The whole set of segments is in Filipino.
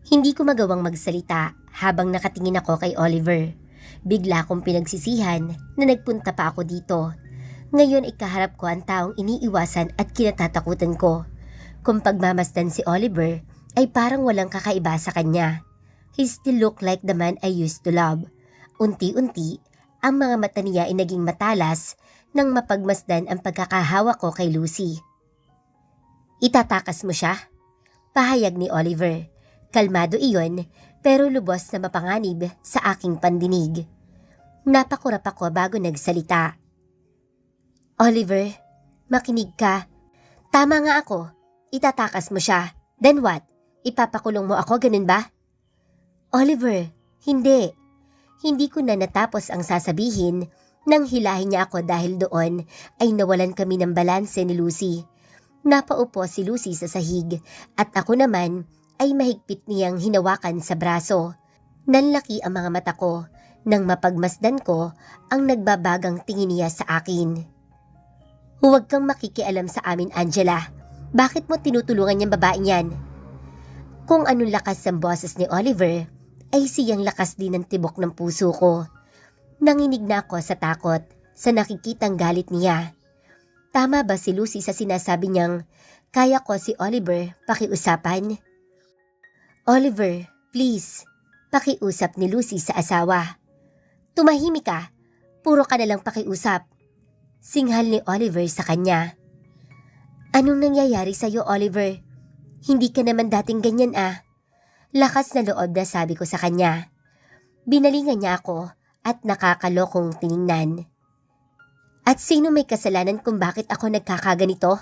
Hindi ko magawang magsalita habang nakatingin ako kay Oliver. Bigla kong pinagsisihan na nagpunta pa ako dito. Ngayon ikaharap ko ang taong iniiwasan at kinatatakutan ko. Kung pagmamasdan si Oliver ay parang walang kakaiba sa kanya. He still looked like the man I used to love. Unti-unti, ang mga mata niya ay naging matalas nang mapagmasdan ang pagkakahawa ko kay Lucy. Itatakas mo siya? Pahayag ni Oliver. Kalmado iyon pero lubos na mapanganib sa aking pandinig. Napakurap ako bago nagsalita. Oliver, makinig ka. Tama nga ako. Itatakas mo siya. Then what? Ipapakulong mo ako, ganun ba? Oliver, hindi. Hindi ko na natapos ang sasabihin nang hilahin niya ako dahil doon ay nawalan kami ng balanse ni Lucy. Napaupo si Lucy sa sahig at ako naman ay mahigpit niyang hinawakan sa braso. Nanlaki ang mga mata ko nang mapagmasdan ko ang nagbabagang tingin niya sa akin. Huwag kang makikialam sa amin, Angela. Bakit mo tinutulungan niyang babaeng yan? Kung anong lakas ng boses ni Oliver, ay siyang lakas din ng tibok ng puso ko. Nanginig na ako sa takot sa nakikitang galit niya. Tama ba si Lucy sa sinasabi niyang, kaya ko si Oliver pakiusapan? Oliver, please, pakiusap ni Lucy sa asawa. Tumahimik ka, puro ka nalang pakiusap. Singhal ni Oliver sa kanya. Anong nangyayari sa'yo, Oliver? Hindi ka naman dating ganyan ah. Lakas na loob na sabi ko sa kanya. Binalingan niya ako at nakakalokong tiningnan. At sino may kasalanan kung bakit ako nagkakaganito?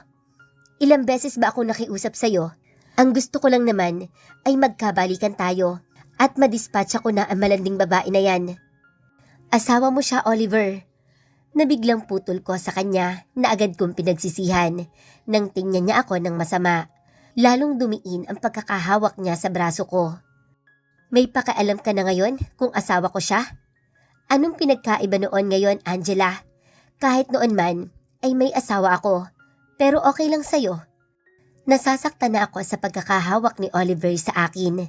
Ilang beses ba ako nakiusap sa'yo? Ang gusto ko lang naman ay magkabalikan tayo at madispatch ako na ang malanding babae na yan. Asawa mo siya, Oliver. Nabiglang putol ko sa kanya na agad kong pinagsisihan nang tingnan niya ako ng masama. Lalong dumiin ang pagkakahawak niya sa braso ko. May pakialam ka na ngayon kung asawa ko siya? Anong pinagkaiba noon ngayon, Angela? Kahit noon man ay may asawa ako, pero okay lang sa'yo. Nasasaktan na ako sa pagkakahawak ni Oliver sa akin,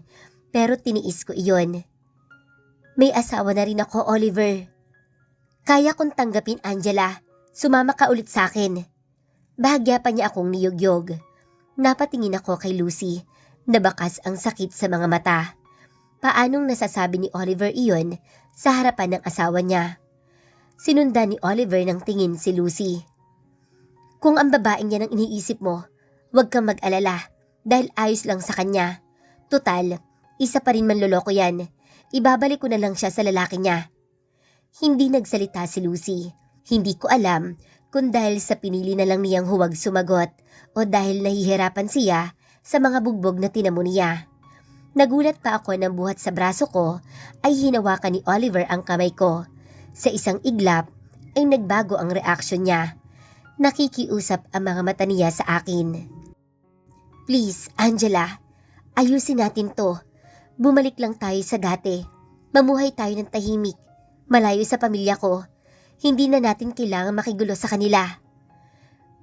pero tiniis ko iyon. May asawa na rin ako, Oliver. Kaya kong tanggapin, Angela. Sumama ka ulit sa akin. Bahagya pa niya akong niyugyog. Napatingin ako kay Lucy, nabakas ang sakit sa mga mata. Paanong nasasabi ni Oliver iyon sa harapan ng asawa niya? Sinundan ni Oliver ng tingin si Lucy. Kung ang babaeng yan ang iniisip mo, huwag kang mag-alala dahil ayos lang sa kanya. Tutal, isa pa rin manloloko yan. Ibabalik ko na lang siya sa lalaki niya. Hindi nagsalita si Lucy. Hindi ko alam kung dahil sa pinili na lang niyang huwag sumagot o dahil nahihirapan siya sa mga bugbog na tinamo niya. Nagulat pa ako nang buhat sa braso ko ay hinawakan ni Oliver ang kamay ko. Sa isang iglap ay nagbago ang reaksyon niya. Nakikiusap ang mga mata niya sa akin. Please, Angela, ayusin natin to. Bumalik lang tayo sa dati. Mamuhay tayo ng tahimik. Malayo sa pamilya ko. Hindi na natin kailangan makigulo sa kanila.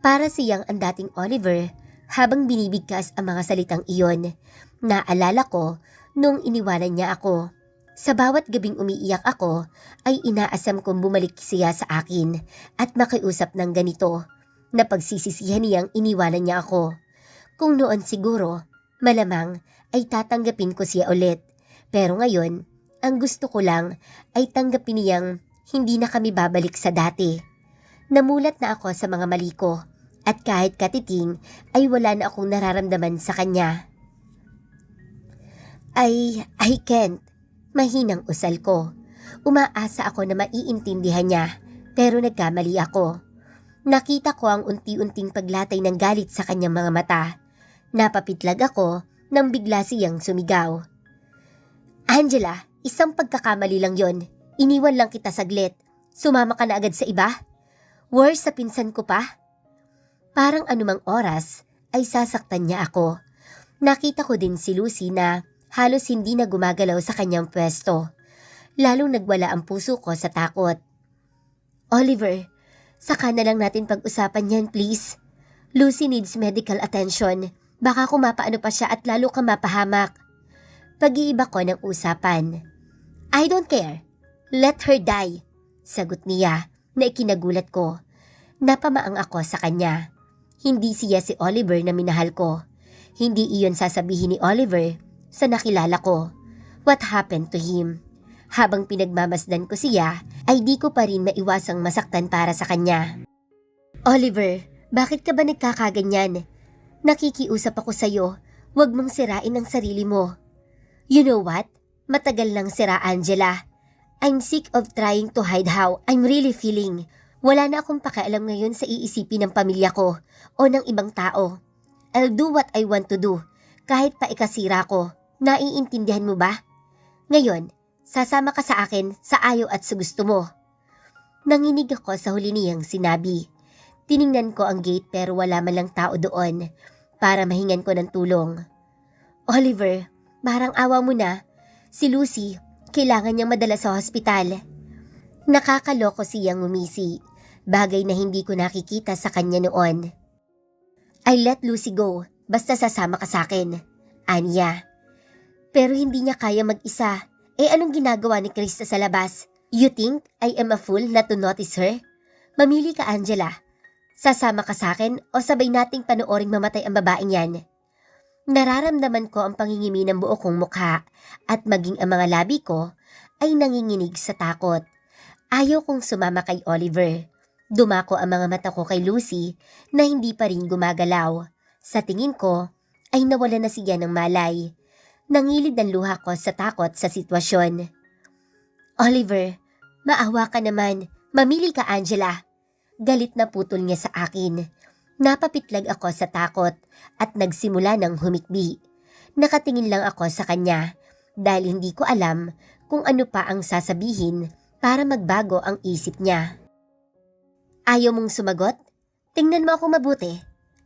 Para siyang ang dating Oliver habang binibigkas ang mga salitang iyon. Naalala ko nung iniwanan niya ako. Sa bawat gabing umiiyak ako ay inaasam kong bumalik siya sa akin at makiusap ng ganito na pagsisisihan niyang iniwanan niya ako. Kung noon siguro, malamang ay tatanggapin ko siya ulit. Pero ngayon, ang gusto ko lang ay tanggapin niyang hindi na kami babalik sa dati. Namulat na ako sa mga mali ko at kahit katiting ay wala na akong nararamdaman sa kanya. I can't. Mahinang usal ko. Umaasa ako na maiintindihan niya pero nagkamali ako. Nakita ko ang unti-unting paglatay ng galit sa kanyang mga mata. Napapitlag ako nang bigla siyang sumigaw. Angela, isang pagkakamali lang yon. Iniwan lang kita saglit. Sumama ka na agad sa iba? Worse sa pinsan ko pa? Parang anumang oras ay sasaktan niya ako. Nakita ko din si Lucy na halos hindi na gumagalaw sa kanyang pwesto. Lalong nagwala ang puso ko sa takot. Oliver, saka na lang natin pag-usapan yan, please. Lucy needs medical attention. Baka kumapaano pa siya at lalo kang mapahamak. Pag-iiba ko ng usapan. I don't care. Let her die. Sagot niya na ikinagulat ko. Napamaang ako sa kanya. Hindi siya si Oliver na minahal ko. Hindi iyon sasabihin ni Oliver sa nakilala ko. What happened to him? Habang pinagmamasdan ko siya, ay di ko pa rin maiwasang masaktan para sa kanya. Oliver, bakit ka ba nagkakaganyan? Nakikiusap ako sa'yo, huwag mong sirain ang sarili mo. You know what? Matagal nang sira, Angela. I'm sick of trying to hide how I'm really feeling. Wala na akong pakialam ngayon sa iisipin ng pamilya ko o ng ibang tao. I'll do what I want to do, kahit pa ikasira ko. Naiintindihan mo ba? Ngayon, sasama ka sa akin sa ayaw at sa gusto mo. Nanginig ako sa huli niyang sinabi. Tiningnan ko ang gate pero wala man lang tao doon para mahingan ko ng tulong. Oliver, parang awa mo na. Si Lucy, kailangan niyang madala sa hospital. Nakakaloko siyang umisi, bagay na hindi ko nakikita sa kanya noon. I let Lucy go, basta sasama ka sa akin. Anya. Pero hindi niya kaya mag-isa. Anong ginagawa ni Krista sa labas? You think I am a fool not to notice her? Mamili ka, Angela. Sasama ka sa akin o sabay nating panooring mamatay ang babaeng yan? Nararamdaman ko ang pangingimi ng buo kong mukha at maging ang mga labi ko ay nanginginig sa takot. Ayaw kong sumama kay Oliver. Dumako ang mga mata ko kay Lucy na hindi pa rin gumagalaw. Sa tingin ko ay nawala na siya ng malay. Nangilid ang luha ko sa takot sa sitwasyon. Oliver, maawa ka naman. Mamili ka, Angela. Galit na putol niya sa akin. Napapitlag ako sa takot at nagsimula ng humikbi. Nakatingin lang ako sa kanya dahil hindi ko alam kung ano pa ang sasabihin para magbago ang isip niya. Ayaw mong sumagot? Tingnan mo ako mabuti.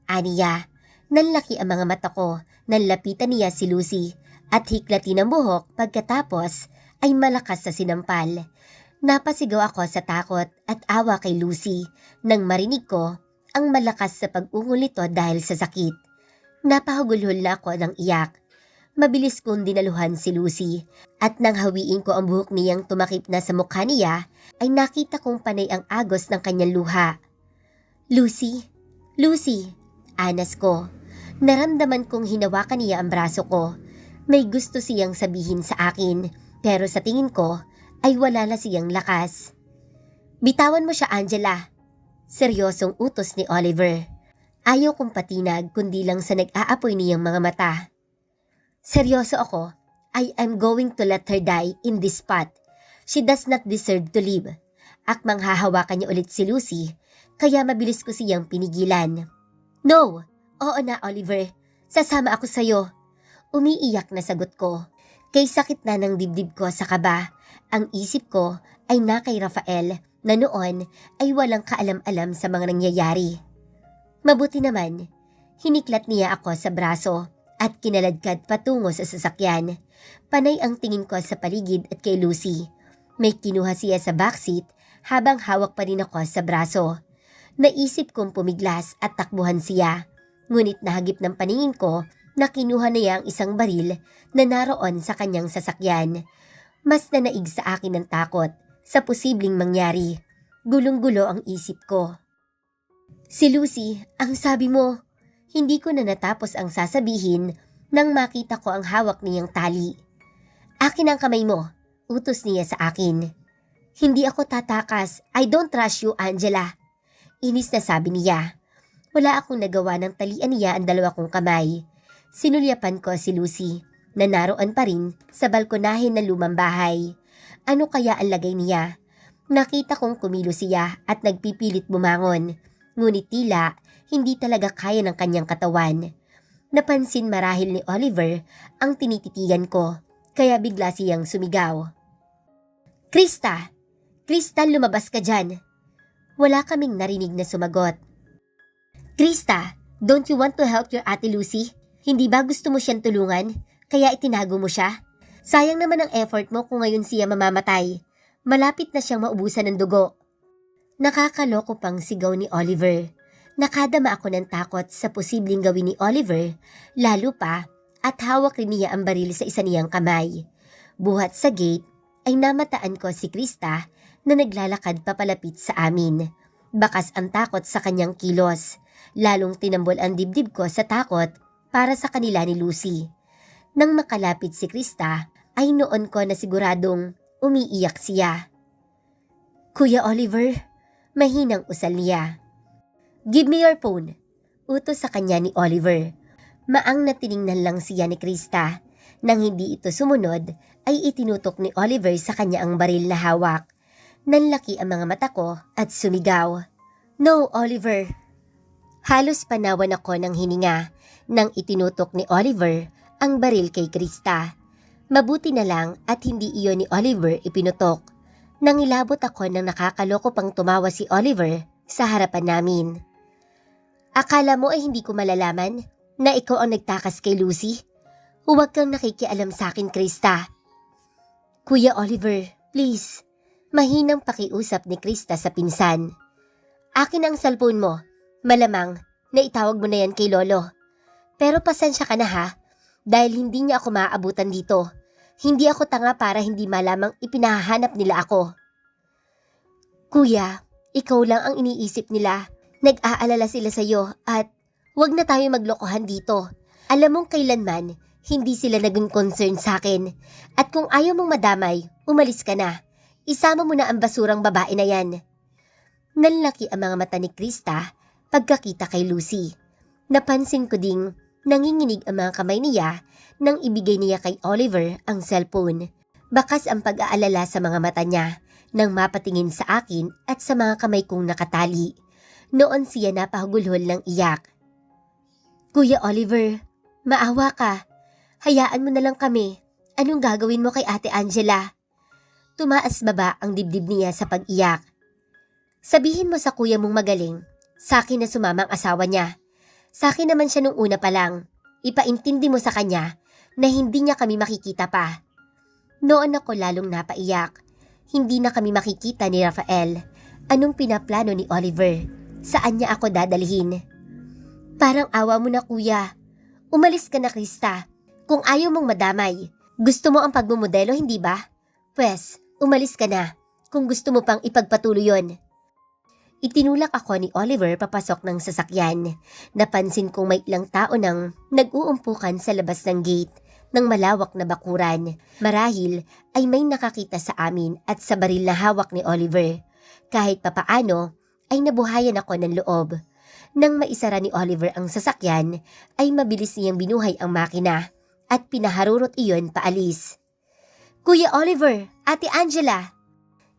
Aniya, nanlaki ang mga mata ko. Nanlapitan niya si Lucy at hiklatin ang buhok pagkatapos ay malakas sa sinampal. Napasigaw ako sa takot at awa kay Lucy nang marinig ko ang malakas sa pag-ungol nito dahil sa sakit. Napahugulhol na ako ng iyak. Mabilis kong dinaluhan si Lucy at nang hawiin ko ang buhok niyang tumakip na sa mukha niya ay nakita kong panay ang agos ng kanyang luha. Lucy, Lucy, anas ko. Naramdaman kong hinawakan niya ang braso ko. May gusto siyang sabihin sa akin pero sa tingin ko ay wala na siyang lakas. Bitawan mo siya, Angela. Seryosong utos ni Oliver. Ayaw kong patinag kundi lang sa nag-aapoy niyang mga mata. Seryoso ako. I am going to let her die in this spot. She does not deserve to live. Akmang hahawakan niya ulit si Lucy, kaya mabilis ko siyang pinigilan. No! Oo na, Oliver. Sasama ako sa'yo. Umiiyak na sagot ko. Kay sakit na ng dibdib ko sa kaba, ang isip ko ay na kay Rafael na noon ay walang kaalam-alam sa mga nangyayari. Mabuti naman, hiniklat niya ako sa braso at kinaladkad patungo sa sasakyan. Panay ang tingin ko sa paligid at kay Lucy. May kinuha siya sa backseat habang hawak pa rin ako sa braso. Naisip kong pumiglas at takbuhan siya, ngunit nahagip ng paningin ko na kinuha niya ang isang baril na naroon sa kanyang sasakyan. Mas nanaig sa akin ng takot sa posibleng mangyari. Gulong-gulo ang isip ko. Si Lucy, ang sabi mo. Hindi ko na natapos ang sasabihin nang makita ko ang hawak niyang tali. Akin ang kamay mo, utos niya sa akin. Hindi ako tatakas. I don't trust you, Angela. Inis na sabi niya. Wala akong nagawa ng talian niya ang dalawa kong kamay. Sinulyapan ko si Lucy na naroon pa rin sa balkonahe ng lumang bahay. Ano kaya ang lagay niya? Nakita kong kumilos siya at nagpipilit bumangon. Ngunit tila hindi talaga kaya ng kanyang katawan. Napansin marahil ni Oliver ang tinititigan ko, kaya bigla siyang sumigaw. Krista! Krista, lumabas ka dyan! Wala kaming narinig na sumagot. Krista, don't you want to help your Ate Lucy? Hindi ba gusto mo siyang tulungan, kaya itinago mo siya? Sayang naman ang effort mo kung ngayon siya mamamatay. Malapit na siyang maubusan ng dugo. Nakakaloko pang sigaw ni Oliver. Nakadama ako ng takot sa posibleng gawin ni Oliver, lalo pa at hawak rin niya ang baril sa isa niyang kamay. Buhat sa gate ay namataan ko si Krista na naglalakad papalapit sa amin. Bakas ang takot sa kanyang kilos. Lalong tinambol ang dibdib ko sa takot para sa kanila ni Lucy. Nang makalapit si Krista ay noon ko na siguradong umiiyak siya. "Kuya Oliver," mahinang usal niya. "Give me your phone," utos sa kanya ni Oliver. Maang na tiningnan lang siya ni Krista. Nang hindi ito sumunod, ay itinutok ni Oliver sa kanya ang baril na hawak. Nanlaki ang mga mata ko at sumigaw, "No, Oliver!" Halos panawan ako ng hininga nang itinutok ni Oliver ang baril kay Krista. Mabuti na lang at hindi iyon ni Oliver ipinutok. Nangilabot ako nang nakakaloko pang tumawa si Oliver sa harapan namin. "Akala mo ay hindi ko malalaman na ikaw ang nagtakas kay Lucy? Huwag kang nakikialam sa akin, Krista." "Kuya Oliver, please." Mahinang pakiusap ni Krista sa pinsan. "Akin ang cellphone mo. Malamang na itawag mo na yan kay Lolo. Pero pasensya ka na ha, dahil hindi niya ako maaabutan dito. Hindi ako tanga para hindi malamang ipinahahanap nila ako." "Kuya, ikaw lang ang iniisip nila. Nag-aalala sila sa'yo at huwag na tayo maglokohan dito. Alam mong kailanman, hindi sila naging concern sa akin. At kung ayaw mong madamay, umalis ka na. Isama mo na ang basurang babae na yan." Nanlaki ang mga mata ni Krista pagkakita kay Lucy. Napansin ko ding nanginginig ang mga kamay niya nang ibigay niya kay Oliver ang cellphone. Bakas ang pag-aalala sa mga mata niya nang mapatingin sa akin at sa mga kamay kong nakatali. Noon siya napahugulhol ng iyak. "Kuya Oliver, maawa ka. Hayaan mo na lang kami. Anong gagawin mo kay Ate Angela?" Tumaas baba ang dibdib niya sa pag-iyak. "Sabihin mo sa kuya mong magaling, sa akin na sumama ang asawa niya. Sa akin naman siya nung una pa lang. Ipaintindi mo sa kanya na hindi niya kami makikita pa." Noon ako lalong napaiyak. Hindi na kami makikita ni Rafael. Anong pinaplano ni Oliver? Saan niya ako dadalhin? "Parang awa mo na, kuya. Umalis ka na, Krista. Kung ayaw mong madamay, gusto mo ang pagmumodelo, hindi ba? Pwes, umalis ka na kung gusto mo pang ipagpatuloy yon." Itinulak ako ni Oliver papasok ng sasakyan. Napansin kong may ilang tao nang nag-uumpukan sa labas ng gate ng malawak na bakuran. Marahil ay may nakakita sa amin at sa baril na hawak ni Oliver. Kahit papaano ay nabuhayan ako ng loob. Nang maisara ni Oliver ang sasakyan ay mabilis niyang binuhay ang makina at pinaharurot iyon paalis. "Kuya Oliver, Ate Angela!"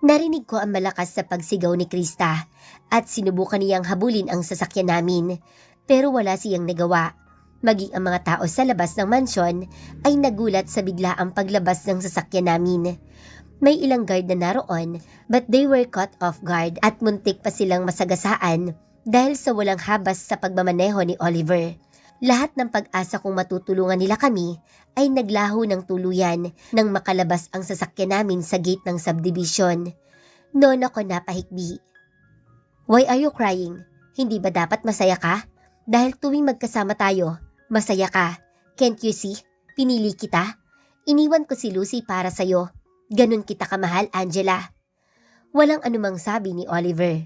Narinig ko ang malakas sa pagsigaw ni Krista at sinubukan niyang habulin ang sasakyan namin, pero wala siyang nagawa. Maging ang mga tao sa labas ng mansyon ay nagulat sa biglaang paglabas ng sasakyan namin. May ilang guard na naroon but they were caught off guard at muntik pa silang masagasaan dahil sa walang habas sa pagmamaneho ni Oliver. Lahat ng pag-asa kung matutulungan nila kami ay naglaho ng tuluyan nang makalabas ang sasakyan namin sa gate ng subdivision. Noon ako napahikbi. "Why are you crying? Hindi ba dapat masaya ka? Dahil tuwing magkasama tayo, masaya ka. Can't you see? Pinili kita. Iniwan ko si Lucy para sa'yo. Ganun kita kamahal, Angela." Walang anumang sabi ni Oliver.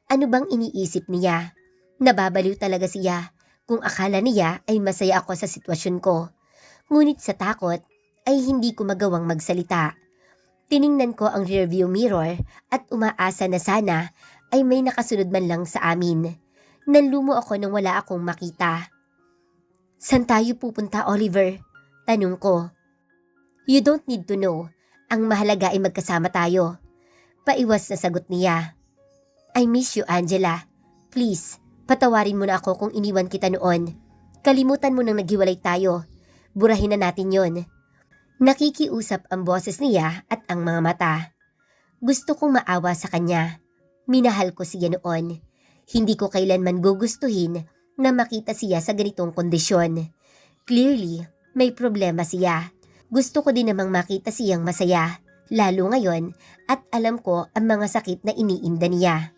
Ano bang iniisip niya? Nababaliw talaga siya kung akala niya ay masaya ako sa sitwasyon ko. Ngunit sa takot ay hindi ko magawang magsalita. Tiningnan ko ang rearview mirror at umaasa na sana ay may nakasunod man lang sa amin. Nanlumo ako nang wala akong makita. "Saan tayo pupunta, Oliver?" tanong ko. "You don't need to know. Ang mahalaga ay magkasama tayo." Paiwas na sagot niya. "I miss you, Angela. Please, patawarin mo na ako kung iniwan kita noon. Kalimutan mo nang naghiwalay tayo. Burahin na natin yon." Nakikiusap ang boses niya at ang mga mata. Gusto kong maawa sa kanya. Minahal ko siya noon. Hindi ko kailanman gugustuhin na makita siya sa ganitong kondisyon. Clearly, may problema siya. Gusto ko din namang makita siyang masaya, lalo ngayon at alam ko ang mga sakit na iniinda niya.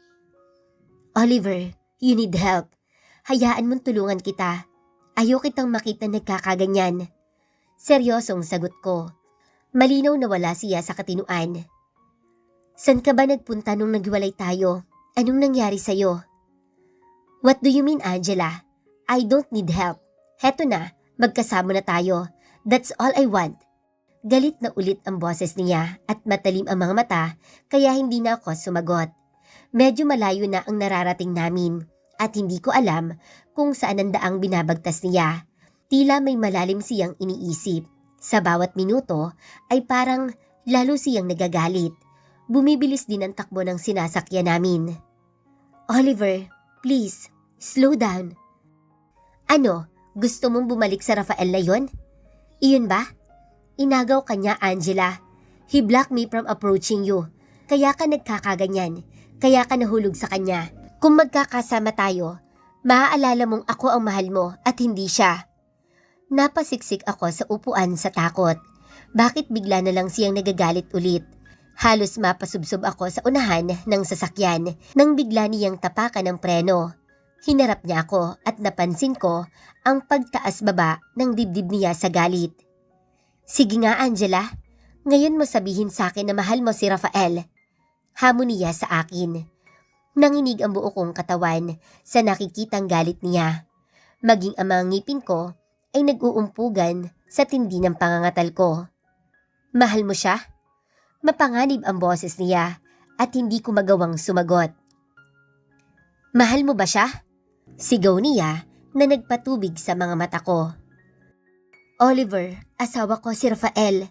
"Oliver, you need help. Hayaan mong tulungan kita. Ayaw kitang makita nagkakaganyan. Seryosong sagot ko. Malinaw na wala siya sa katinuan. San ka ba nagpunta nung naghiwalay tayo? Anong nangyari sa'yo? What do you mean, Angela? I don't need help. Heto na, magkasama na tayo. That's all I want. Galit na ulit ang boses niya at matalim ang mga mata kaya hindi na ako sumagot. Medyo malayo na ang nararating namin at hindi ko alam kung saan ang daang binabagtas niya. Tila may malalim siyang iniisip. Sa bawat minuto ay parang lalo siyang nagagalit. Bumibilis din ang takbo ng sinasakyan namin. Oliver, please, slow down. Ano, gusto mong bumalik sa Rafael na yon? Iyon ba? Inagaw ka niya, Angela. He blocked me from approaching you. Kaya ka nagkakaganyan. Kaya ka nahulog sa kanya. Kung magkakasama tayo, maaalala mong ako ang mahal mo at hindi siya. Napasiksik ako sa upuan sa takot. Bakit bigla na lang siyang nagagalit ulit? Halos mapasubsob ako sa unahan ng sasakyan nang bigla niyang tapakan ng preno. Hinarap niya ako at napansin ko ang pagtaas-baba ng dibdib niya sa galit. Sige nga, Angela. Ngayon mo sabihin sa akin na mahal mo si Rafael. Hamon niya sa akin. Nanginig ang buo kong katawan sa nakikitang galit niya. Maging ang mga ngipin ko ay nag-uumpugan sa tindi ng pangangatal ko. Mahal mo siya? Mapanganib ang boses niya at hindi ko magawang sumagot. Mahal mo ba siya? Sigaw niya na nagpatubig sa mga mata ko. Oliver, asawa ko si Rafael.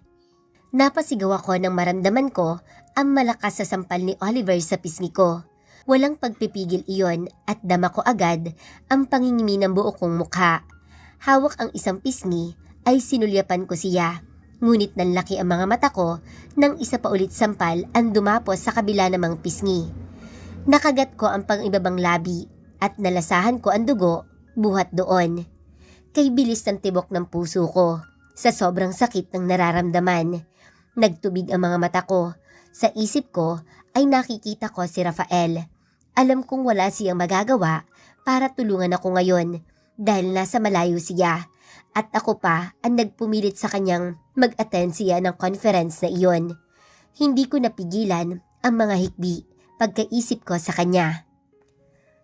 Napasigaw ako nang maramdaman ko ang malakas sa sampal ni Oliver sa pisngi ko. Walang pagpipigil iyon at dama ko agad ang pangingimi ng buo kong mukha. Hawak ang isang pisngi ay sinulyapan ko siya. Ngunit nanlaki ang mga mata ko nang isa pa ulit sampal ang dumapos sa kabila namang pisngi. Nakagat ko ang pang-ibabang labi at nalasahan ko ang dugo buhat doon. Kay bilis ng tibok ng puso ko sa sobrang sakit ng nararamdaman. Nagtubig ang mga mata ko. Sa isip ko ay nakikita ko si Rafael. Alam kong wala siyang magagawa para tulungan ako ngayon dahil nasa malayo siya. At ako pa ang nagpumilit sa kanyang mag-attend siya ng conference na iyon. Hindi ko napigilan ang mga hikbi pagkaisip ko sa kanya.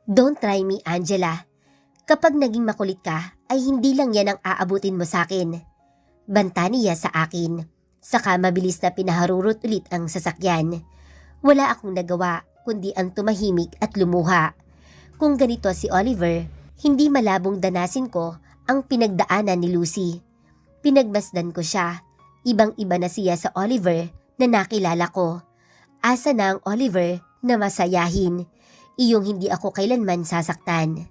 Don't try me, Angela. Kapag naging makulit ka, ay hindi lang yan ang aabutin mo sa akin. Banta niya sa akin. Saka mabilis na pinaharurot ulit ang sasakyan. Wala akong nagawa kundi ang tumahimik at lumuha. Kung ganito si Oliver, hindi malabong danasin ko ang pinagdaanan ni Lucy. Pinagmasdan ko siya. Ibang-iba na siya sa Oliver na nakilala ko. Asa na ang Oliver na masayahin. Iyong hindi ako kailanman sasaktan.